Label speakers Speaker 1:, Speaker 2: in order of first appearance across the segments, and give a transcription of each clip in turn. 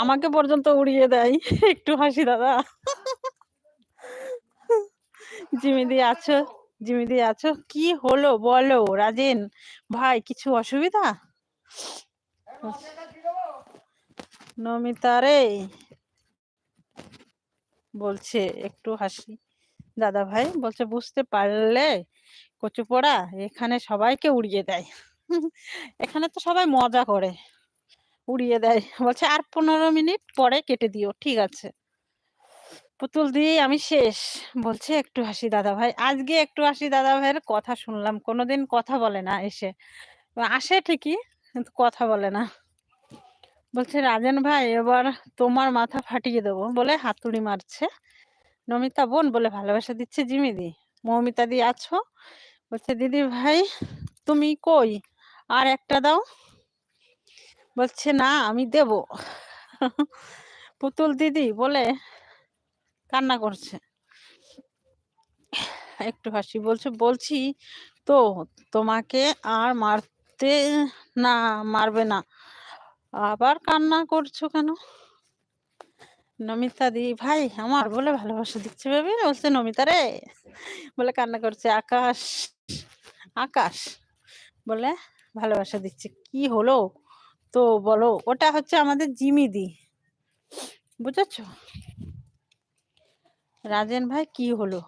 Speaker 1: আমাকে পর্যন্ত উড়িয়ে দেয়। একটু হাসি দাদা। জিমিদি আছো? জিমিদি আছো? কি হলো বলো রাজেন ভাই, কিছু অসুবিধা? নমিতা রে বলছে একটু হাসি দাদা ভাই, বলছে বুঝতে পারলে কচু পোড়া এখানে সবাইকে উড়িয়ে দেয়। এখানে তো সবাই মজা করে, উড়িয়ে দেয়। বলছে আর 15 মিনিট পরে কেটে দিও, ঠিক আছে। পুতুল দিয়ে আমি শেষ। বলছে একটু হাসি দাদা ভাই। আজকে একটু হাসি দাদা ভাইয়ের কথা শুনলাম, কোনোদিন কথা বলে না, এসে আসে ঠিকই কিন্তু কথা বলে না। বলছে রাজেন ভাই এবার তোমার মাথা ফাটিয়ে দেবো বলে হাতুড়ি মারছে। নমিতা বোন বলে ভালোবাসা দিচ্ছে জিমিদি। মৌমিতা দি আছো? বলছে দিদি ভাই তুমি কই, আর একটা দাও। বলছে না আমি দেব। পুতুল দিদি বলে কান্না করছে। একটু হাসি বলছে বলছি তো তোমাকে আর মারতে না, মারবে না, আবার কান্না করছো কেন? নমিতা দি ভাই আমার বলে ভালোবাসা দিচ্ছে ভেবে, বলছে নমিতা রে বলে কান্না করছে। আকাশ আকাশ বলে ভালোবাসা দিচ্ছে। কি হলো তো বলো? ওটা হচ্ছে আমাদের জিমিদি, বুঝেছ? রাজেন ভাই কি হলো?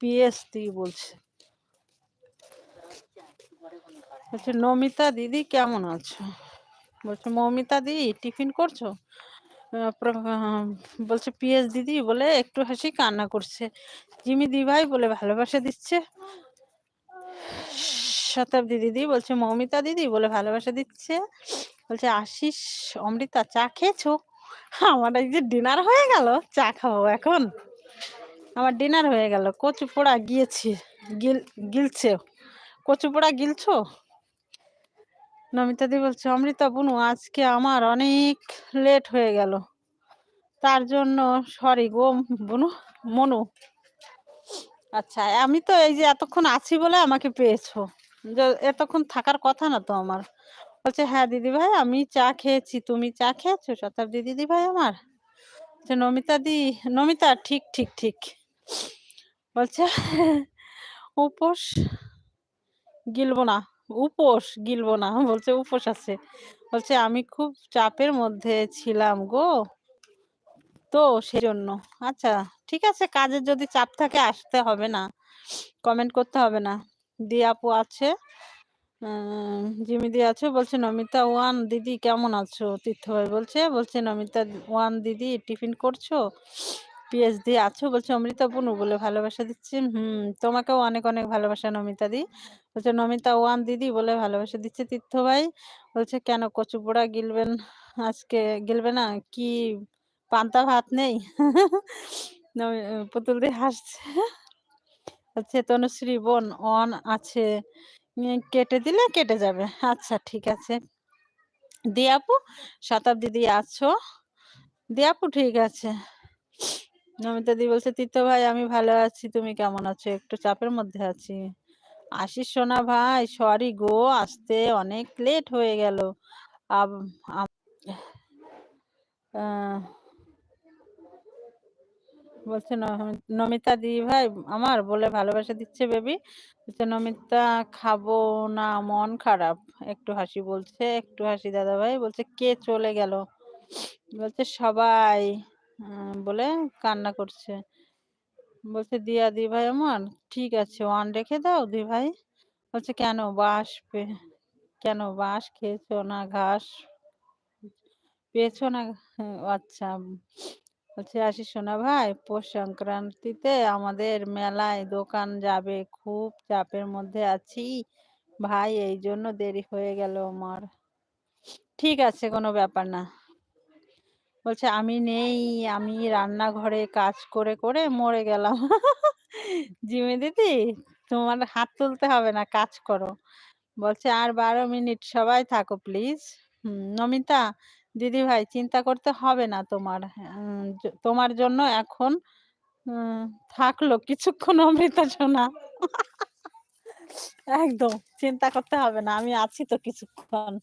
Speaker 1: পিএসটি বলছে। বলছে নমিতা দিদি কেমন আছো? বলছে মৌমিতা দি টিফিন করছো? বলছে পিএস দিদি বলে একটু হাসি কান্না করছে। জিমি দি ভাই বলে ভালোবাসা দিচ্ছে। শতাব্দী দিদি বলছে মৌমিতা দিদি বলে ভালোবাসা দিচ্ছে। বলছে আশিস অমৃতা চা খেয়েছো? আমার এই যে ডিনার হয়ে গেল, চা খাবো এখন। আমার ডিনার হয়ে গেল, কচু পোড়া গিয়েছি, গিলছে। কচু পোড়া গিলছো? নমিতা দি বলছে অমৃতা বুনু আজকে আমার অনেক লেট হয়ে গেল, তার জন্য সরি গো বুনু। মনু আচ্ছা, আমি তো এই যে এতক্ষণ আছি বলে আমাকে পেয়েছো, এতক্ষণ থাকার কথা না তো আমার। বলছে হ্যাঁ দিদি ভাই আমি চা খেয়েছি, তুমি চা খেয়েছো শতাব্দী দিদি ভাই আমার? নমিতা দি, নমিতা ঠিক ঠিক ঠিক। বলছে উপোস গিলবো না, উপোস গিলবো না, বলছে উপোস আছে। বলছে আমি খুব চাপের মধ্যে ছিলাম গো, তো সেজন্য। আচ্ছা ঠিক আছে, কাজের যদি চাপ থাকে আসতে হবে না, কমেন্ট করতে হবে না। দি আপু আছে, জিমিদি আছে। বলছে নমিতা ওয়ান দিদি কেমন আছো? তীর্থ ভাই বলছে, বলছে নমিতা ওয়ান দিদি টিফিন করছো? পিএইচডি আছো? বলছে অমৃতা বুনু বলে ভালোবাসা দিচ্ছে। তোমাকেও অনেক অনেক ভালোবাসা নমিতা দি। বলছে নমিতা ওয়ান দিদি বলে ভালোবাসা দিচ্ছে তীর্থ ভাই। বলছে কেন কচু পোড়া গিলবেন আজকে? গিলবে না কি পান্তা ভাত নেই? পুতুল দি হাসছে। হচ্ছে তনুশ্রী বোন অন আছে, কেটে দিলে কেটে যাবে। আচ্ছা ঠিক আছে। দি আপু শতাব্দী দি আছো? দি আপু ঠিক আছে। নমিতা দি বলছে তীর্থ ভাই আমি ভালো আছি, তুমি কেমন আছো? একটু চাপের মধ্যে আছি। আশিস সোনা ভাই সরি গো, আসতে অনেক লেট হয়ে গেল। আহ, বলছে নমিতা দি ভাই আমার বলে ভালোবাসা দিচ্ছে বেবি। বলছে নমিতা খাবো না মন খারাপ। একটু হাসি বলছে একটু হাসি দাদা ভাই। বলছে কে চলে গেল? বলছে সবাই বলে কান্না করছে। বলছে দিয়া দি ভাই আমার ঠিক আছে, ওয়ান রেখে দাও দি ভাই। বলছে কেন বাঁশ কেন বাঁশ খেয়েছো না ঘাস পেয়েছো না? আচ্ছা। বলছে আশিস সোনা ভাই পৌষ সংক্রান্তিতে আমাদের মেলায় দোকান যাবে, খুব চাপের মধ্যে আছি ভাই, এই জন্য দেরি হয়ে গেল আমার। ঠিক আছে কোনো ব্যাপার না। বলছে আমি নেই, আমি রান্নাঘরে কাজ করে করে মরে গেলাম। জিমি দিদি তোমার হাত তুলতে হবে না, কাজ করো। বলছে আর 12 মিনিট সবাই থাকো প্লিজ। নমিতা দিদি ভাই চিন্তা করতে হবে না তোমার, তোমার জন্য এখন উম, থাকলো কিছুক্ষণ অমৃতা সোনা। একদম চিন্তা করতে হবে না, আমি আছি তো কিছুক্ষণ।